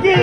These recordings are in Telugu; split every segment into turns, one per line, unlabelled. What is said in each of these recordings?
की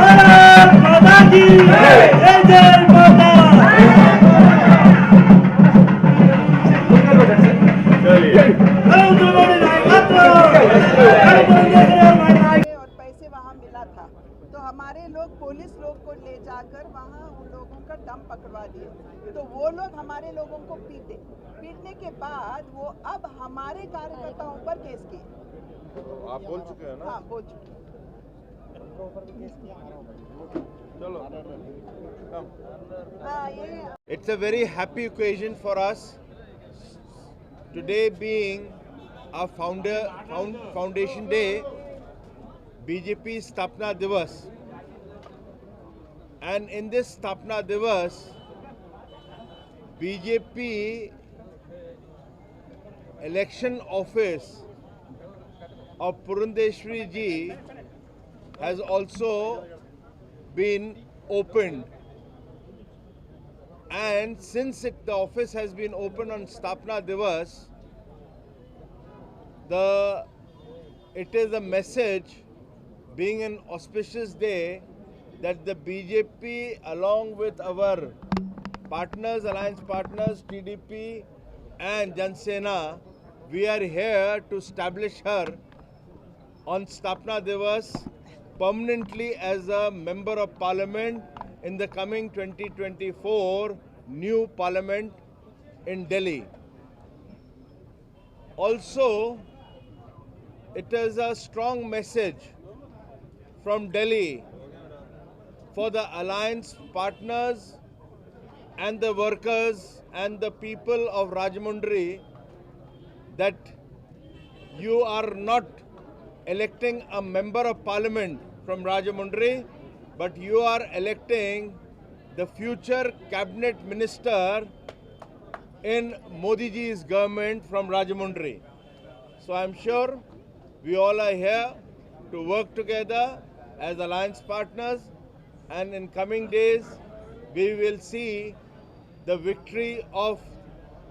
भारत माता की नरेंद्र मोदी नायकत्व
तो हमारे लोग पुलिस लोग को ले जाकर वहाँ उन लोगों का दम पकड़वा दिए। तो वो लोग हमारे लोगों को पीटने के बाद वो अब हमारे कार्यकर्ताओं पर केस किए।
आप बोल चुके हैं ना?
हाँ, बोल चुके।
चलो।
It's a very happy occasion for us. Today being our foundation day, BJP Stapna Divas, and in this Stapna Divas, BJP election office of Purandeshwari ji has also been opened, and since the office has been opened on Stapna Divas, it is a message, being an auspicious day, that the BJP along with our partners, alliance partners, TDP and Jan Sena, we are here to establish her on Stapna Divas permanently as a member of parliament in the coming 2024 new parliament in Delhi. Also, it is a strong message from Delhi for the alliance partners and the workers and the people of Rajahmundry that you are not electing a member of parliament from Rajahmundry, but you are electing the future cabinet minister in Modi ji's government from Rajahmundry. So I am sure we all are here to work together as alliance partners, and in coming days we will see the victory of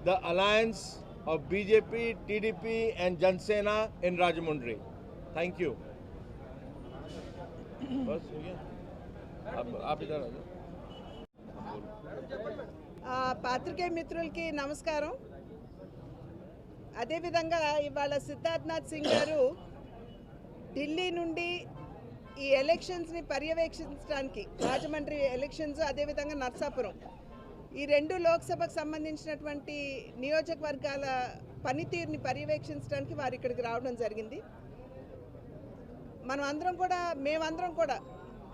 the alliance of BJP, TDP and Jan Sena in Rajahmundry. Thank you. बस हो गया, अब आप इधर आ जाओ.
పాత్రికేయ మిత్రులకి నమస్కారం. అదేవిధంగా ఇవాళ సిద్ధార్థనాథ్ సింగ్ గారు ఢిల్లీ నుండి ఈ ఎలక్షన్స్ని పర్యవేక్షించడానికి, రాజమండ్రి ఎలక్షన్స్ అదేవిధంగా నర్సాపురం, ఈ రెండు లోక్సభకు సంబంధించినటువంటి నియోజకవర్గాల పనితీరుని పర్యవేక్షించడానికి వారు ఇక్కడికి రావడం జరిగింది. మేమందరం కూడా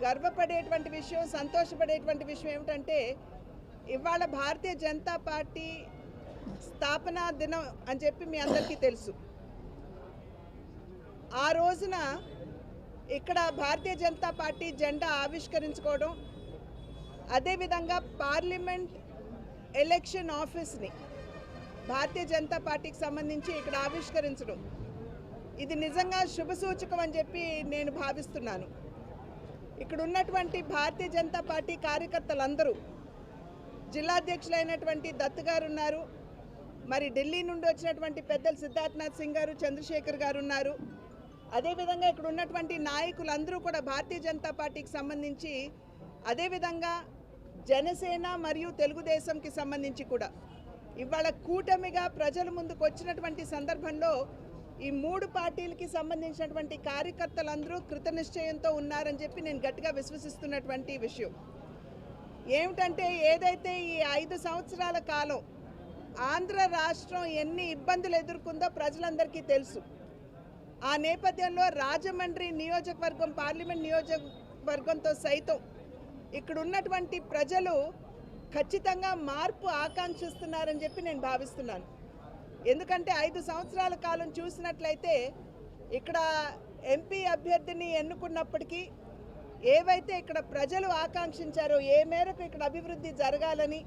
గర్వపడేటువంటి విషయం, సంతోషపడేటువంటి విషయం ఏమిటంటే, ఇవాళ భారతీయ జనతా పార్టీ స్థాపనా దినం అని చెప్పి మీ అందరికీ తెలుసు. ఆ రోజున ఇక్కడ భారతీయ జనతా పార్టీ జెండా ఆవిష్కరించుకోవడం, అదేవిధంగా పార్లమెంట్ ఎలక్షన్ ఆఫీస్ని భారతీయ జనతా పార్టీకి సంబంధించి ఇక్కడ ఆవిష్కరించడం, ఇది నిజంగా శుభసూచకం అని చెప్పి నేను భావిస్తున్నాను. ఇక్కడ ఉన్నటువంటి భారతీయ జనతా పార్టీ కార్యకర్తలందరూ, జిల్లాధ్యక్షులైనటువంటి దత్ గారు ఉన్నారు, మరి ఢిల్లీ నుండి వచ్చినటువంటి పెద్దలు సిద్ధార్థనాథ్ సింగ్ గారు, చంద్రశేఖర్ గారు ఉన్నారు, అదేవిధంగా ఇక్కడ ఉన్నటువంటి నాయకులందరూ కూడా భారతీయ జనతా పార్టీకి సంబంధించి, అదేవిధంగా జనసేన మరియు తెలుగుదేశంకి సంబంధించి కూడా ఇవాళ కూటమిగా ప్రజల ముందుకు వచ్చినటువంటి సందర్భంలో ఈ మూడు పార్టీలకి సంబంధించినటువంటి కార్యకర్తలందరూ కృతనిశ్చయంతో ఉన్నారని చెప్పి నేను గట్టిగా విశ్వసిస్తున్నటువంటి విషయం. ఏమిటంటే ఏదైతే ఈ 5 సంవత్సరాల కాలం ఆంధ్ర రాష్ట్రం ఎన్ని ఇబ్బందులు ఎదుర్కొందో ప్రజలందరికీ తెలుసు. ఆ నేపథ్యంలో రాజమండ్రి నియోజకవర్గం పార్లమెంట్ నియోజకవర్గంతో సైతం ఇక్కడ ఉన్నటువంటి ప్రజలు ఖచ్చితంగా మార్పు ఆకాంక్షిస్తున్నారని చెప్పి నేను భావిస్తున్నాను. ఎందుకంటే 5 సంవత్సరాల కాలం చూసినట్లయితే ఇక్కడ ఎంపీ అభ్యర్థిని ఎన్నుకున్నప్పటికీ ఏవైతే ఇక్కడ ప్రజలు ఆకాంక్షించారో ఏ మేరకు ఇక్కడ అభివృద్ధి జరగాలని,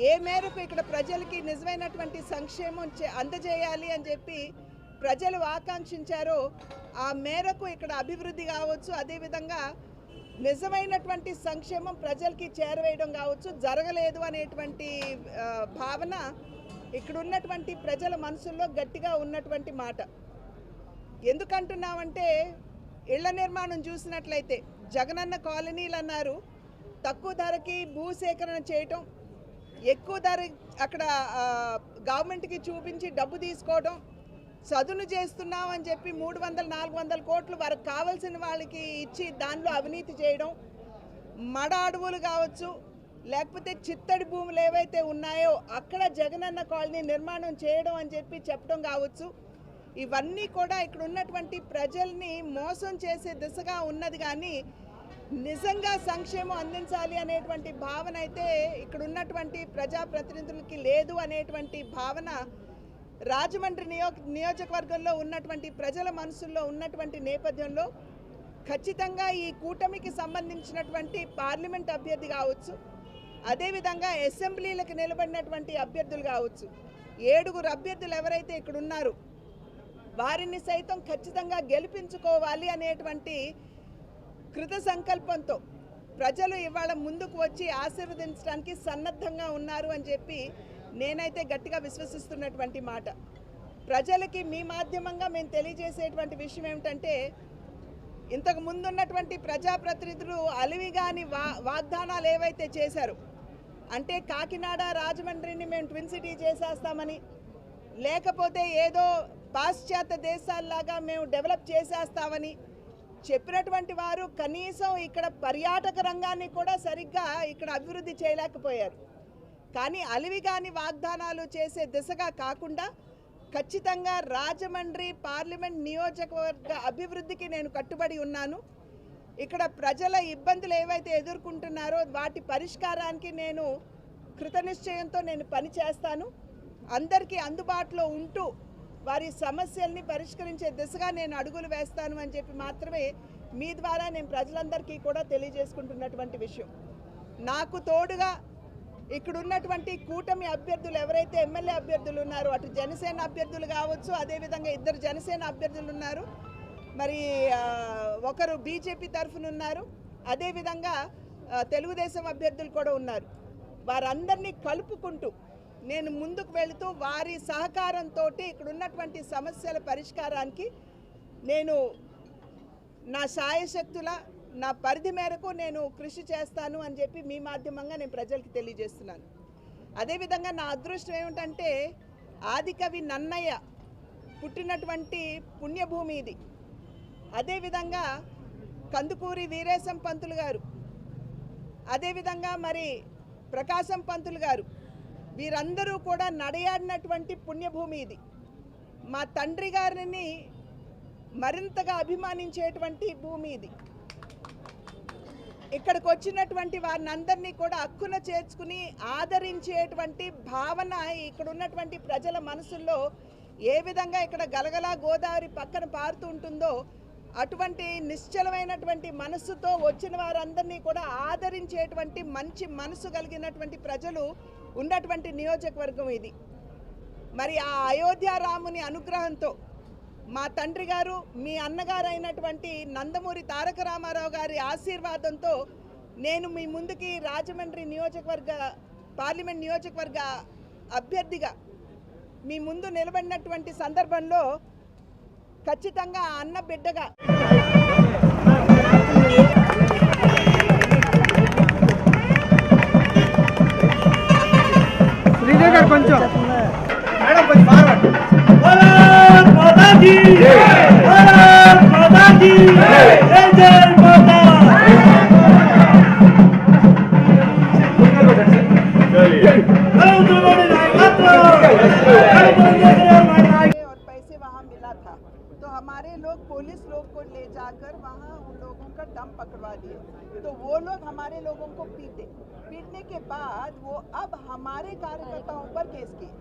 ఏ మేరకు ఇక్కడ ప్రజలకి నిజమైనటువంటి సంక్షేమం అందజేయాలి అని చెప్పి ప్రజలు ఆకాంక్షించారో ఆ మేరకు ఇక్కడ అభివృద్ధి కావచ్చు, అదేవిధంగా నిజమైనటువంటి సంక్షేమం ప్రజలకి చేరవేయడం కావచ్చు జరగలేదు అనేటువంటి భావన ఇక్కడ ఉన్నటువంటి ప్రజల మనసుల్లో గట్టిగా ఉన్నటువంటి మాట. ఎందుకంటున్నామంటే ఇళ్ల నిర్మాణం చూసినట్లయితే జగనన్న కాలనీలు అన్నారు, తక్కువ ధరకి భూసేకరణ చేయటం, ఎక్కువ ధర అక్కడ గవర్నమెంట్కి చూపించి డబ్బు తీసుకోవడం, చదును చేస్తున్నాం అని చెప్పి 300-400 కోట్లు వారికి కావాల్సిన వాళ్ళకి ఇచ్చి దానిలో అవినీతి చేయడం, మడ అడవులు కావచ్చు లేకపోతే చిత్తడి భూములు ఏవైతే ఉన్నాయో అక్కడ జగనన్న కాలనీ నిర్మాణం చేయడం అని చెప్పి చెప్పడం కావచ్చు, ఇవన్నీ కూడా ఇక్కడ ఉన్నటువంటి ప్రజల్ని మోసం చేసే దిశగా ఉన్నది. కానీ నిజంగా సంక్షేమం అందించాలి అనేటువంటి భావన అయితే ఇక్కడ ఉన్నటువంటి ప్రజాప్రతినిధులకి లేదు అనేటువంటి భావన రాజమండ్రి నియోజకవర్గంలో ఉన్నటువంటి ప్రజల మనసుల్లో ఉన్నటువంటి నేపథ్యంలో ఖచ్చితంగా ఈ కూటమికి సంబంధించినటువంటి పార్లమెంట్ అభ్యర్థి కావచ్చు, అదేవిధంగా అసెంబ్లీలకు నిలబడినటువంటి అభ్యర్థులు కావచ్చు, 7 అభ్యర్థులు ఎవరైతే ఇక్కడ ఉన్నారో వారిని సైతం ఖచ్చితంగా గెలిపించుకోవాలి అనేటువంటి కృత సంకల్పంతో ప్రజలు ఇవాళ ముందుకు వచ్చి ఆశీర్వదించడానికి సన్నద్ధంగా ఉన్నారు అని చెప్పి నేనైతే గట్టిగా విశ్వసిస్తున్నటువంటి మాట. ప్రజలకి మీ మాధ్యమంగా మేము తెలియజేసేటువంటి విషయం ఏమిటంటే ఇంతకు ముందు ఉన్నటువంటి ప్రజాప్రతినిధులు అలివిగాని వాగ్దానాలు ఏవైతే చేశారో, అంటే కాకినాడ రాజమండ్రిని మేము ట్విన్ సిటీ చేసేస్తామని, లేకపోతే ఏదో పాశ్చాత్య దేశాల్లాగా మేము డెవలప్ చేసేస్తామని చెప్పినటువంటి వారు కనీసం ఇక్కడ పర్యాటక రంగాన్ని కూడా సరిగ్గా ఇక్కడ అభివృద్ధి చేయలేకపోయారు. కానీ అలివిగాని వాగ్దానాలు చేసే దిశగా కాకుండా ఖచ్చితంగా రాజమండ్రి పార్లమెంట్ నియోజకవర్గ అభివృద్ధికి నేను కట్టుబడి ఉన్నాను. ఇక్కడ ప్రజల ఇబ్బందులు ఏవైతే ఎదుర్కొంటున్నారో వాటి పరిష్కారానికి నేను కృతనిశ్చయంతో నేను పనిచేస్తాను. అందరికీ అందుబాటులో ఉంటూ వారి సమస్యల్ని పరిష్కరించే దిశగా నేను అడుగులు వేస్తాను అని చెప్పి మాత్రమే మీ ద్వారా నేను ప్రజలందరికీ కూడా తెలియజేసుకుంటున్నటువంటి విషయం. నాకు తోడుగా ఇక్కడ ఉన్నటువంటి కూటమి అభ్యర్థులు ఎవరైతే ఎమ్మెల్యే అభ్యర్థులు ఉన్నారో, అటు జనసేన అభ్యర్థులు కావచ్చు, అదేవిధంగా 2 జనసేన అభ్యర్థులు ఉన్నారు, మరి ఒకరు బీజేపీ తరఫున ఉన్నారు, అదేవిధంగా తెలుగుదేశం అభ్యర్థులు కూడా ఉన్నారు. వారందరినీ కలుపుకుంటూ నేను ముందుకు వెళుతూ వారి సహకారంతో ఇక్కడ ఉన్నటువంటి సమస్యల పరిష్కారానికి నేను నా శాయశక్తుల నా పరిధి మేరకు నేను కృషి చేస్తాను అని చెప్పి మీ మాధ్యమంగా నేను ప్రజలకు తెలియజేస్తున్నాను. అదేవిధంగా నా అదృష్టం ఏమిటంటే ఆదికవి నన్నయ్య పుట్టినటువంటి పుణ్యభూమి ఇది. అదేవిధంగా కందుకూరి వీరేశం పంతులు గారు, అదేవిధంగా మరి ప్రకాశం పంతులు గారు, వీరందరూ కూడా నడయాడినటువంటి పుణ్యభూమి ఇది. మా తండ్రి గారిని మరింతగా అభిమానించేటువంటి భూమి ఇది. ఇక్కడికి వచ్చినటువంటి వారిని అందరినీ కూడా హక్కున చేర్చుకుని ఆదరించేటువంటి భావన ఇక్కడ ఉన్నటువంటి ప్రజల మనసుల్లో ఏ విధంగా ఇక్కడ గలగలా గోదావరి పక్కన పారుతూ ఉంటుందో అటువంటి నిశ్చలమైనటువంటి మనసుతో వచ్చిన వారందరినీ కూడా ఆదరించేటువంటి మంచి మనసు కలిగినటువంటి ప్రజలు ఉన్నటువంటి నియోజకవర్గం ఇది. మరి ఆ అయోధ్య రాముని అనుగ్రహంతో మా తండ్రి గారు మీ అన్నగారు అయినటువంటి నందమూరి తారక రామారావు గారి ఆశీర్వాదంతో నేను మీ ముందుకి రాజమండ్రి పార్లమెంట్ నియోజకవర్గ అభ్యర్థిగా మీ ముందు నిలబడినటువంటి సందర్భంలో ఖచ్చితంగా అన్న బిడ్డగా
కొంచెం మేడం కొంచెం ఫార్వర్డ్. భారత్ మాతా కీ జై, భారత్ మాతా కీ జై, జై మాతా.
वहाँ मिला था, तो हमारे लोग पुलिस लोग को ले जाकर वहाँ उन लोगों का दम पकड़वा दिए। तो वो लोग हमारे लोगों को पीटने के बाद वो अब हमारे कार्यकर्ताओं पर केस किए।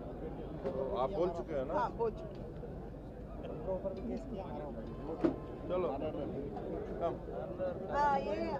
आप बोल चुके हैं ना?
हाँ, बोल चुके।
चलो कम
हाँ, ये